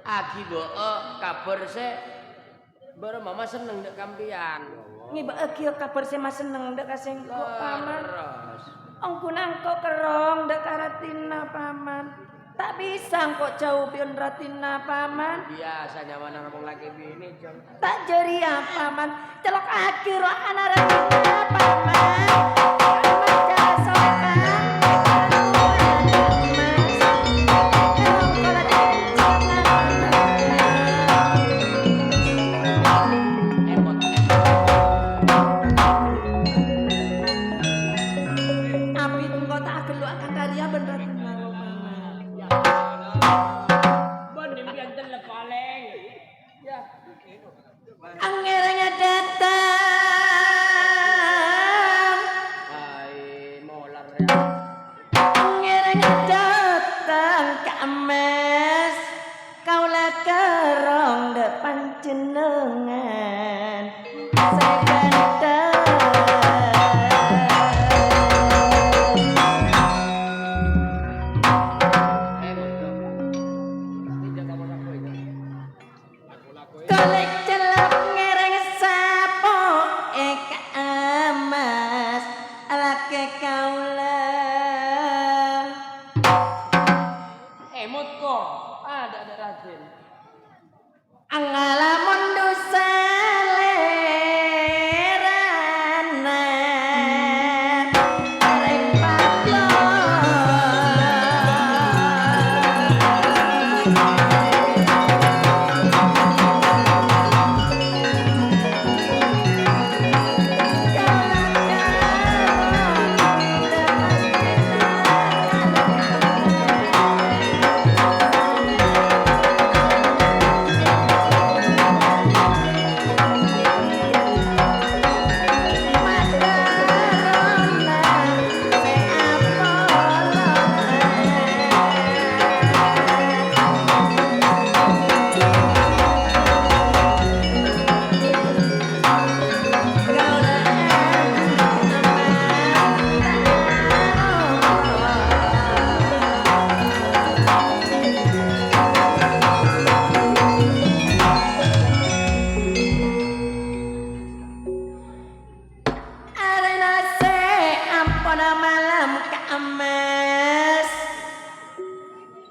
Agi kabar se baru mama seneng dek kampian. Ngiba agi kabar se mas seneng dek kasengko paman. Terus. Ongku nangko kerong dek karatina paman. Tak bisa kok jauh pion ratina paman. Biasanya mana ngomong lagi bini jeng. Tak jeri ya paman. Celok akhir anak ratina paman. Paman jasa kan. Anggernya datang. Hai molar ya. Anggernya datang ke emas. Kaulah kerong depan jenengan. Saya ganteng. Kolek celap ngereng sapo eka emas alake kaulah. Emot kok ada Raden. Angalamun dosa lerana reng paplon.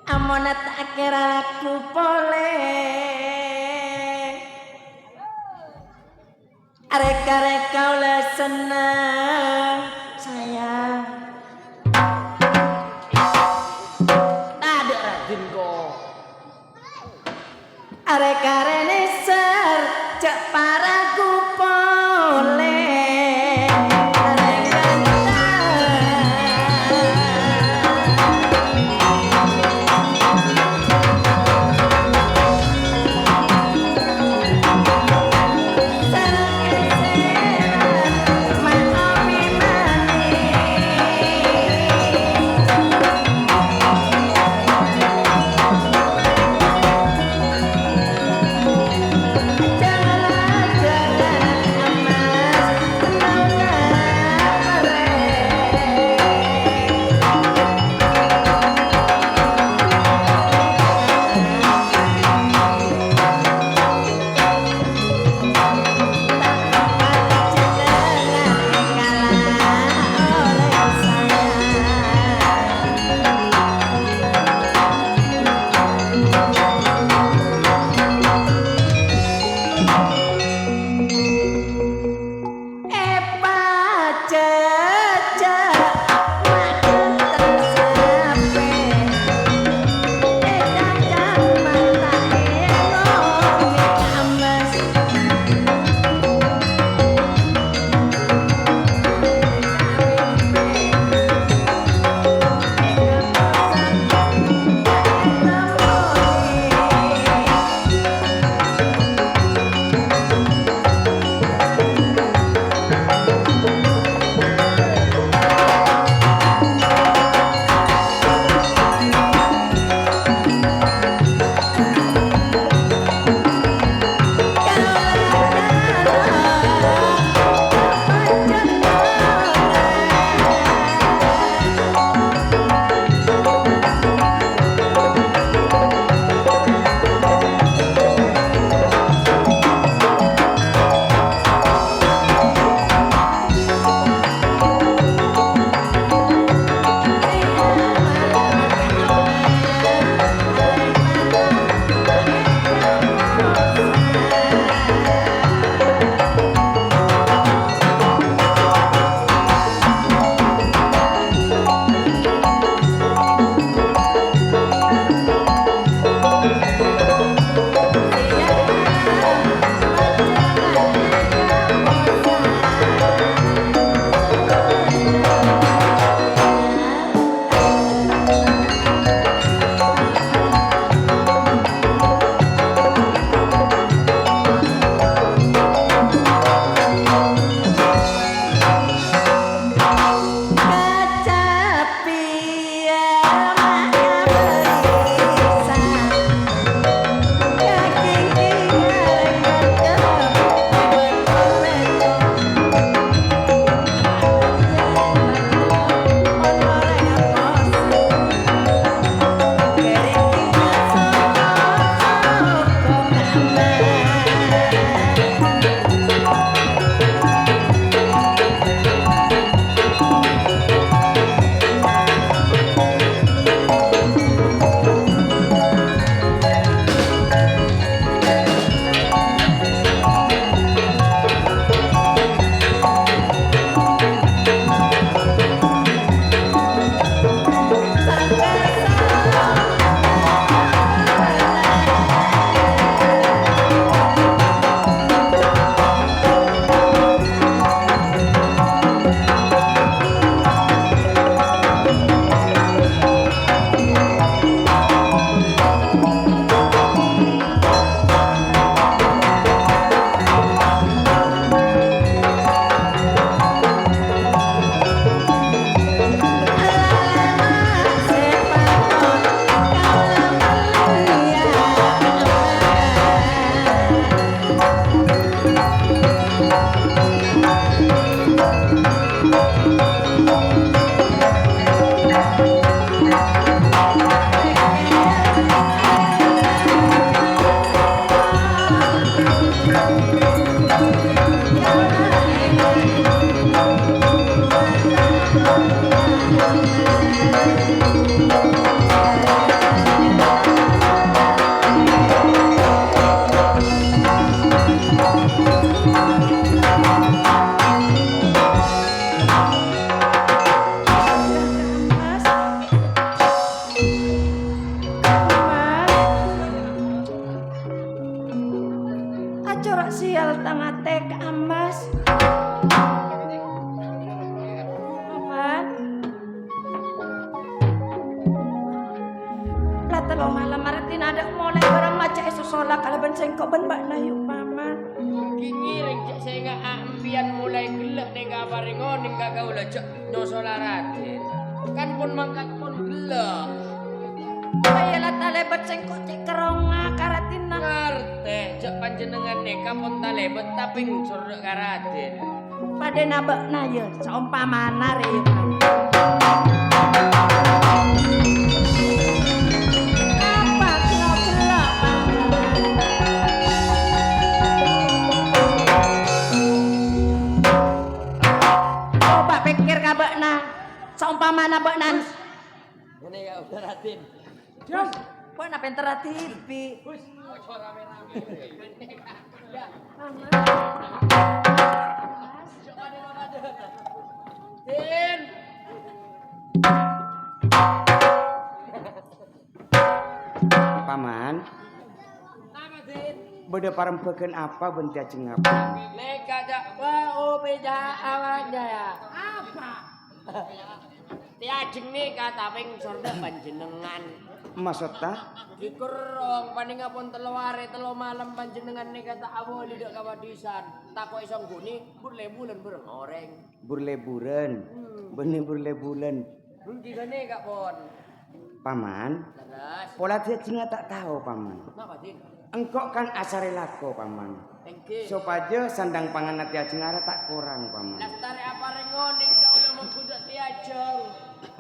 Amonat akhirnya aku boleh Reka-reka oleh senang sayang. Ada Raden kok. Reka-rene ser cek paraku boleh. corak sial tangate ke amas. Paman. Lah telo malam maratin ada mulai barang maca esosola kalaban sengkok ben mbak na yuk paman. Kingiring cek saya nggak ambian mulai gelek nih kabar ngoning gak kau lecek nyosola Raden. Kan pun mangkat pun gelek. Bayalah talebet sengkok cek keronga karatina. Ngerti cek panjenengan nih kapun talebet tapi ngcur ka Raden. Pada nabek na ya saumpamana re. Apa kena gelak paman? Coba pikir kabek na saumpamana bek nan. Ini gak udah Raden. Jos, kok na pentera TV. Bus, ojo rame-rame. Din. Paman, Apa Din? beda parempekeun apa benti aceng apa? Neka jak wa beja awaknya ya. Apa? Tiajeng nih kata ping sorda panjenengan. Maksud tah? Dikerong paning ngapun telo are telo malam panjenengan nih kata awali dak kawadisan. Takok iso ngguni burle-bulen bareng oreng. Burle-buren. Benih burle-bulen. Rugi gane kak pon. Paman, Terus. pola dia cinga tak tahu paman. Napa Din? Engkau kan asare lako paman. Tengke. Sopaja sandang pangan nanti aceng ara tak kurang paman. Lastare apa rengoning kau yang mengkudak tiajeng.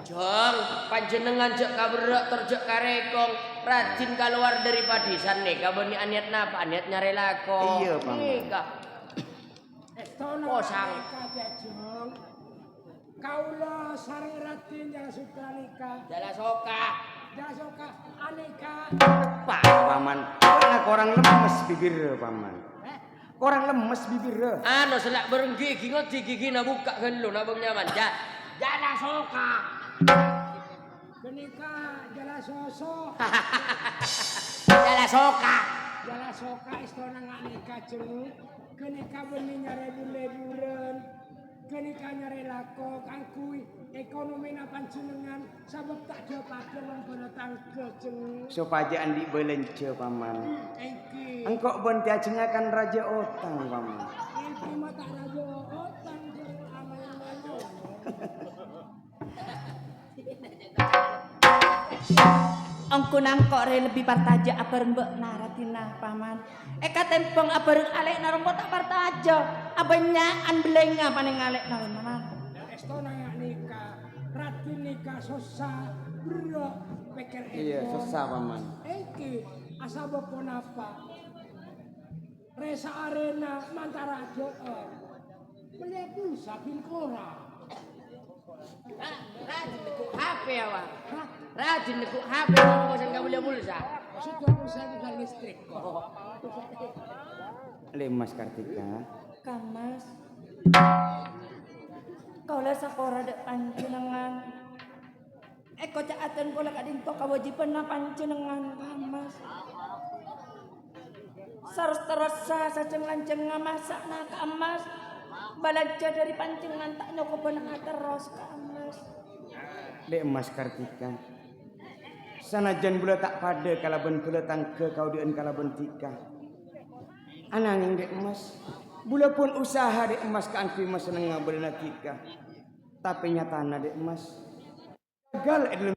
Jong, panjenengan jek kaberek terjek karekong. Rajin keluar dari padisan nih. Kabeni aniat napa? Aniat nyari lako. Iya, Paman. Nika. Kosang. Kaula sare Raden Jala Sutranika. Jala soka. Jala Soka Aneka. Pak paman, karena korang lemes bibir paman. Korang lemes bibir. Ano selak bareng gigi ngoti gigi na buka gelo nabang nyaman. Jala soka. Kenika Jala Soso. Jala soka. Jala Soka istana Aneka jeng. Kenika benih nyare bule-bulen. Kenika nyare lako kangkui ekonomi na panjenengan sabab tak dapake wong pada tangga jeng. Sopaja andi belence paman. Engki. Engkau benti aceng akan raja otang paman. Engki mata raja otang jeng amal-amal. Angku nangkok re lebih partaja abareng mbek naratina paman. Eka tempong abareng alek narong tak partaja. Abanyaan belenga paning alek narong paman. Estona nikah, Raden nikah sosa, bro, pikir Iya, susah paman. Eki, asa bopon apa? Resa arena mantara joe. Beli pulsa bin kora. Rajin nekuk HP awak. Rajin nekuk HP ngomong bosan gak boleh pulsa. Sudah pulsa juga listrik kok. Lemas Kartika. Kamas. Kaulah sakora dek panjenengan. Eko caaten kula kadinto kawajiban na panjenengan kamas. Sarus terus sajeng lanceng ngamasak na kamas. Balaja dari panjenengan tak nyoko benang terus kamas. Dek Mas Kartika. Sanajan bula tak pada kalaban bula tangke kau dien kalaban tika. Ananging dek Mas. Bula pun usaha dek Mas keangki Mas seneng ngabelna tika. Tapi nyatana dek Mas. Gagal edel.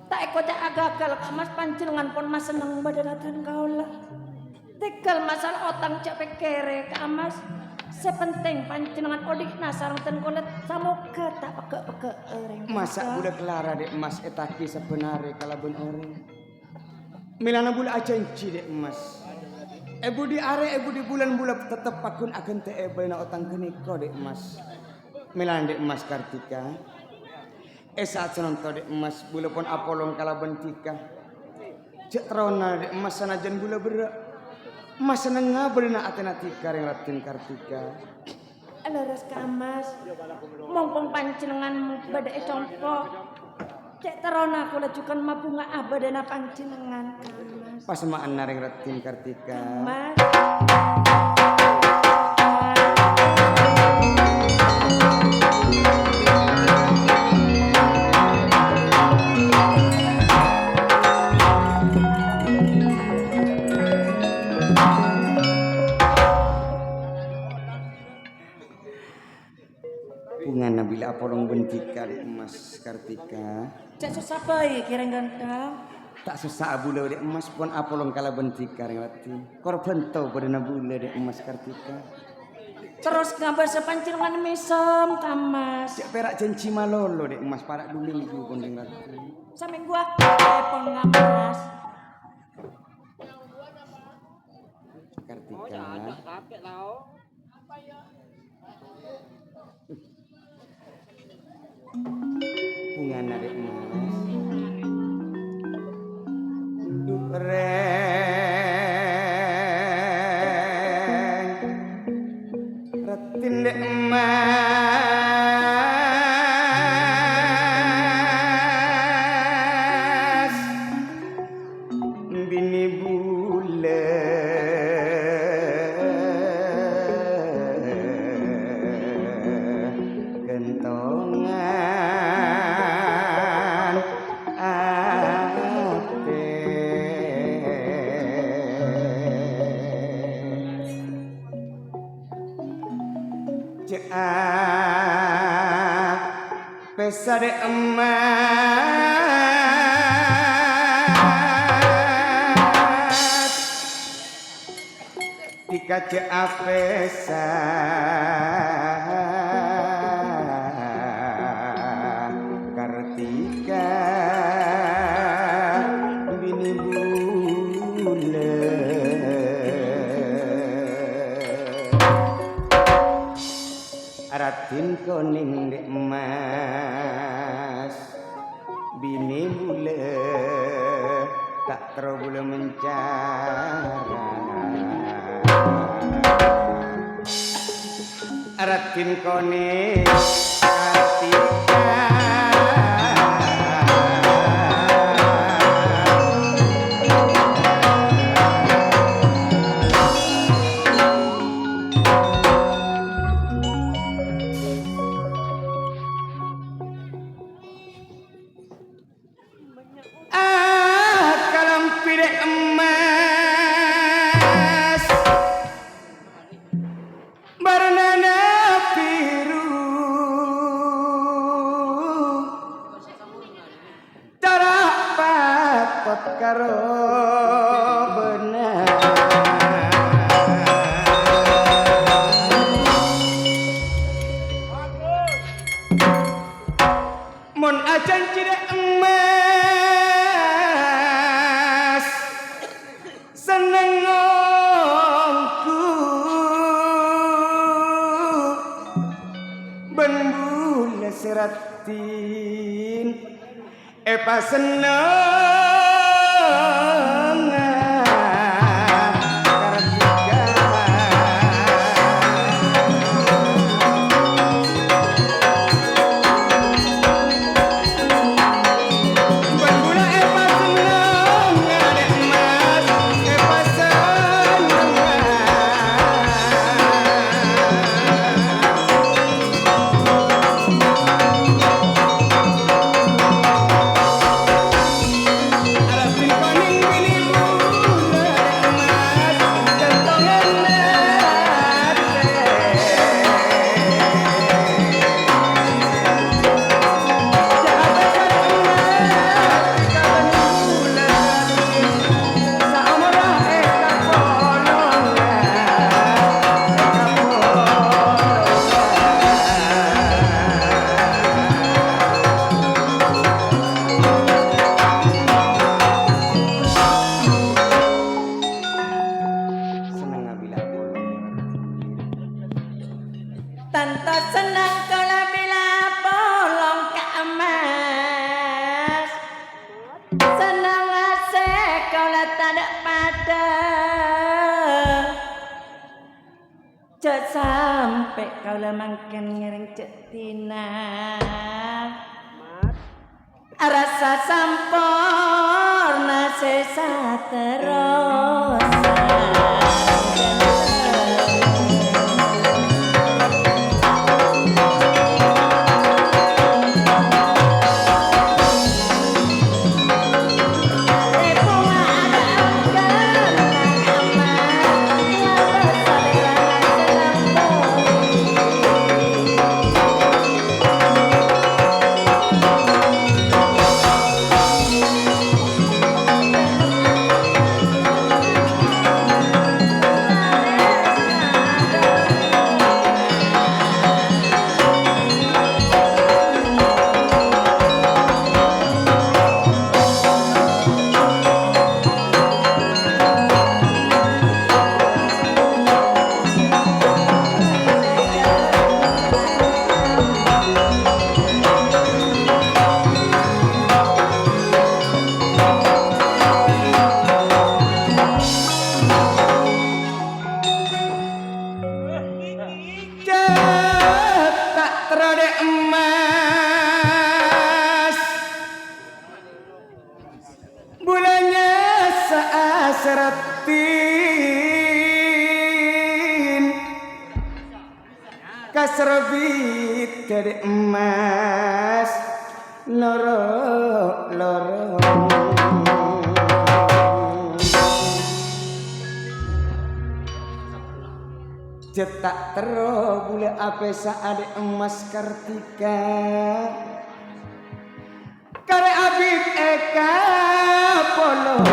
Tak eko cak gagal kamas panjenengan pun mas seneng badanatan kaulah. Tegal masalah otang cak pekere kamas. Sepenting panjenengan odikna sareng ten kulit samoga tak peke-peke ering. Masa budak lara dek Mas etaki sebenare kalaban orang. Milana bula ajanji dek Mas. Ebu di are ebu di bulan bula tetep pakun akan te ebelna otang keniko dek Mas. Milana dek Mas Kartika. Saat senonto dek Mas bula pun apolong kalaban tika. Cek terona dek Mas sanajan bula berak. Mas seneng ngabelna atena tika ring Raden Kartika. leres kamas. Mumpung panjenengan badhe tompo. Cek terona kula jukan mabunga abadana panjenengan kamas. Pasemaan naring Ratin Kartika. Mas. Bunga Nabila Apolong bentika dek emas Kartika. Cek susah bae kireng ganteng. Tak susah abula dek emas pun Apolong kala bentika ring Rati. Korban tau pada nabula dek emas Kartika. Terus gambar sepanjenengan mesem kamas. Cek perak janji malolo dek emas parak dulu minggu kondeng Rati. Sampe gua telepon ngamas. Kartika. Bunga narik emas Dukreng Ratin dek emas Bini bulan Kentongan ate Cek pesa de emas Tika cek pesa Kartika bini bulan Ratin koning dek emas bini bulan tak terbula mencara Ratin koning Kartika kalampi dek emas Barnana biru Tarak patot karo benar Mon ajan cidek emas Seneng ngongku Ben bula seratin Epa seneng sampai arek kaula mangken ngereng Cek Tina. Rasa sampurna sesa terus. Kasrebit dari emas loro cetak tero bule ape saade emas Kartika kare abid eka polong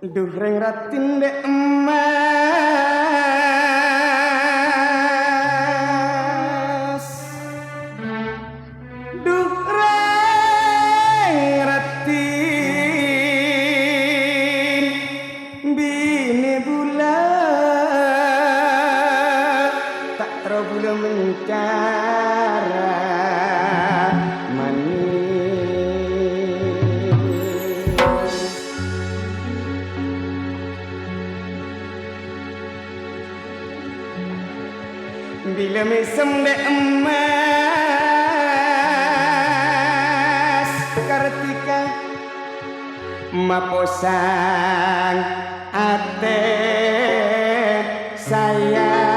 duh reng ratin de emas duh reng ratin bini bulan tak terbula mencara bila mesem de emas Kartika maposang ate saya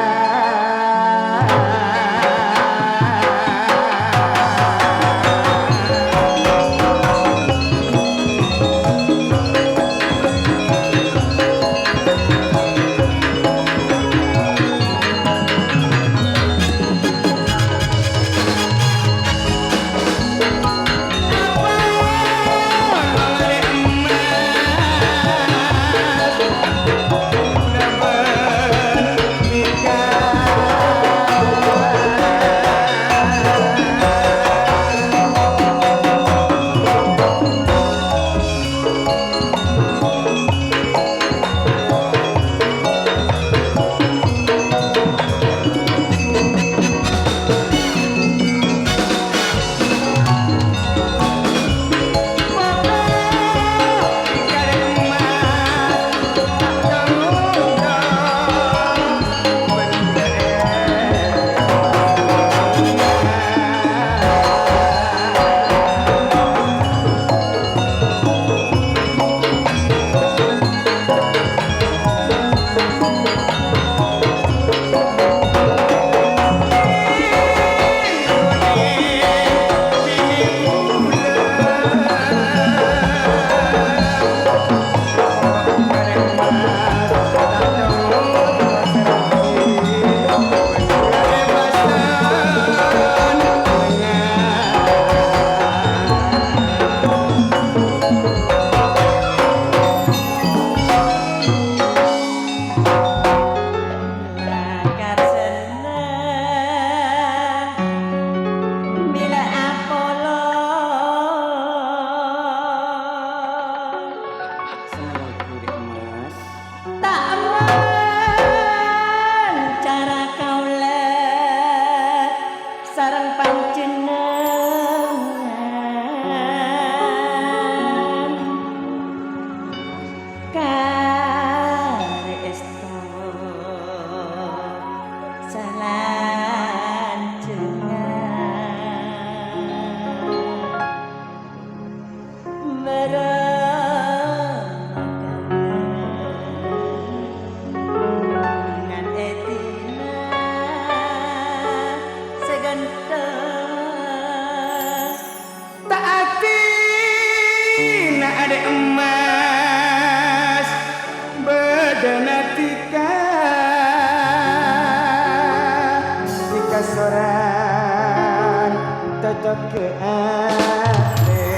kasoran cocok ke ate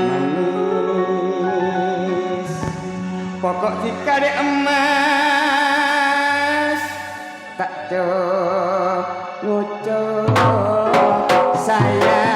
manis pokok jika de emas tak ngucap sayang.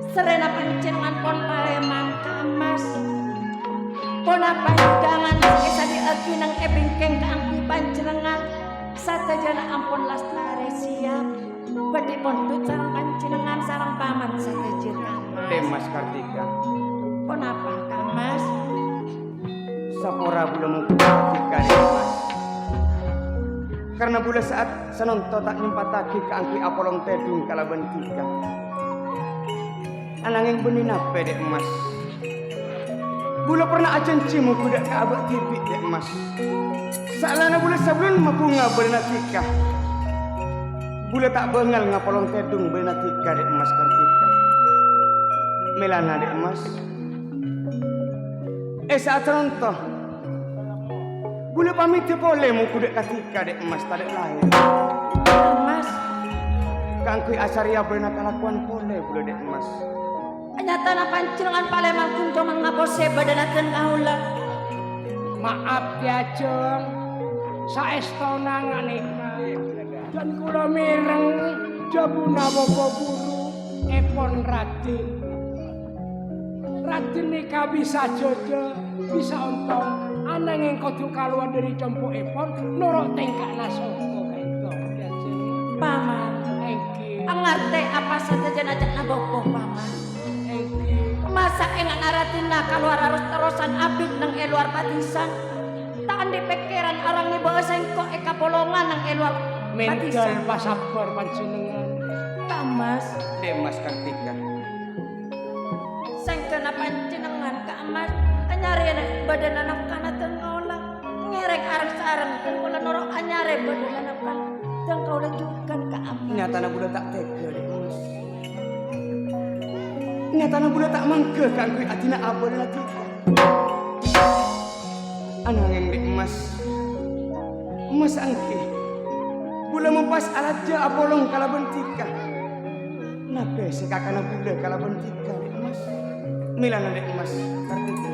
Serena panjenengan pon pareman kamas pon panjangan bisa diagi nang ebingkeng kaangki panjenengan satajana ampun lastare siap badhe pondut sareng panjenengan sareng paman satejer kamas Demas Kartika pon apa kamas sapora belum Kartika Demas karena bula saat sanonto tak nyempatake kaangki Apolong Tedung kalaban tika ananging benih nape dek emas bula pernah ajanjimu kuda ke abak tipik dek emas salana bula sebelum mabunga berenat tika bula tak bengal ngapolong tedung berenat tika dek emas Kartika melana dek emas saat rontoh bula pamit boleh mu kuda katika dek emas tak dek lain kamas kangkui asaria berenat kalakuan boleh bula dek emas nyatana panjenengan palemang kunjo mangapose badanakeun kaula. Maaf ya Jeng, saestona nganeka dan kula mireng jabuna bapa guru epon Raden. Raden nika bisa jojo, bisa ontong, ananging kudu kaluar dari compo epon nurut tengkak nasoko kaito ya Jeng. Paman, Engki. angarte apa saja jenajak nabopo paman. Masa enggak naratina keluar harus terusan abid nang eluar patisan tak di pikiran orang nih bawa sengkok eka polongan nang eluar Mental patisan pasapor panjenengan kamas Demas Kartika sengkena panjenengan kamas anyare badan anak kana teng kaula ngerek arep sareng teng kula norok anyare badan anak kana teng kaula jukan ka amas nyatana bula tak tega dek emas nyatana bula tak mangke kangkui atina apa dan atika ananging dek emas emas angki bula mempas alaja apolong kalaban tika nape sekakana bula kalaban tika dek emas milana dek emas Kartika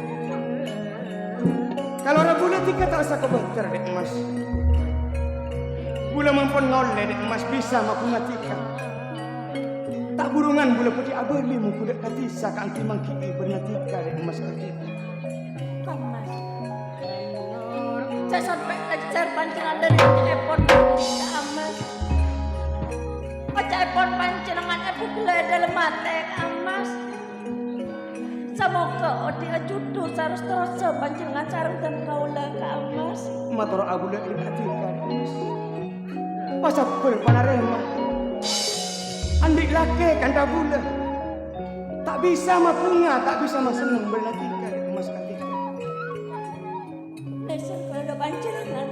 kalau bula tika tak rasa kebeter dek emas bula mampun ngole dek emas bisa mapun tika tak burungan bula putih abeli mu kuda katisa kangki mangki bernatika dek emas Kartika kamas saya sampai ajar panjenengan dari epon ke amas aja epon panjenengan epu gula dalam mate amas Samoga odi ajudu sarus terus panjenengan sareng dan kaula ka Mas. Matur abula ing atika mas. Pasapun panarema. Andik lake kanda bula. Tak bisa mapunga, tak bisa maseneng berlatika mas katika. Neser kada panjenengan.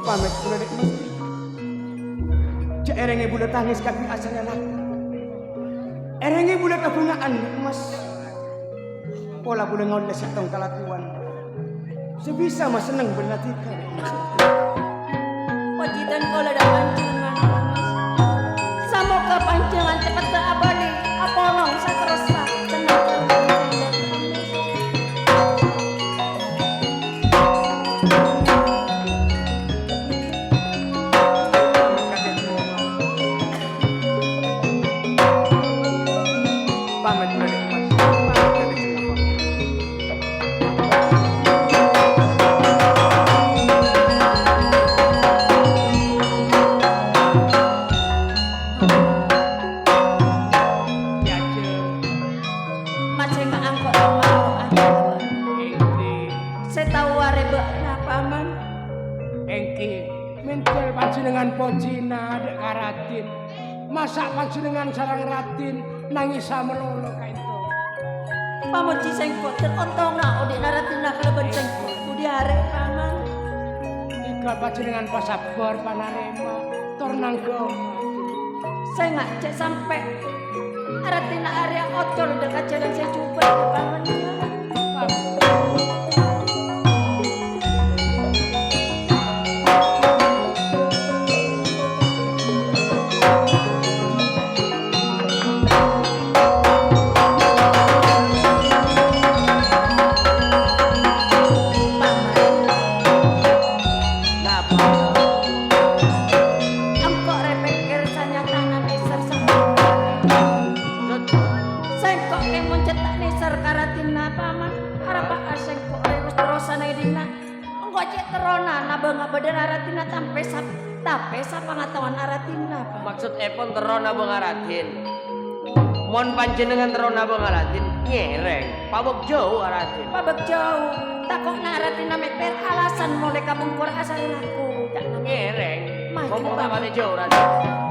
Pamit kula dek mas. Cek erenge bula tangis kaki asana lak. Erenge bula kabungaan mas. Pola bula ngol setong kalakuan. Sebisa mas seneng berlatika mas. Pajitan kaula da panjenengan Mas. Samoga panjenengan cepet abadi apolong saterusna cenah Pamit kula dek mas. Pamit kula dek mas. Mas sing angkot omah. Setaware bekna paman. Engki mentel panjenengan pocina dek karatin. Masak panjenengan sarang ratin nangis samelolo ka itu. Pamuji sengkot terontongna odi naratina kaleben sengkot budi arek paman. Ikan panjenengan pasabar panarema tornang ke omah. Saya nggak cek sampai aratina area ocol dekat jalan saya coba paman. Angkok repekir sanya tangan eser sama. Sengkok ke mencetak neser karatina paman. Harap sengkok rewes terosan dina. Engkok cek terona nabang abadan aratina tape pengetahuan aratina. Maksud epon terona bengaratin. Mon panjenengan terona bengaratin nyereng. Pabok jauh aratin. Pabek jauh. Takok naratina meper alasan mulai kabungkur asal laku. Nyereng. Mah, Ngomong Bang. apa jauh aratin.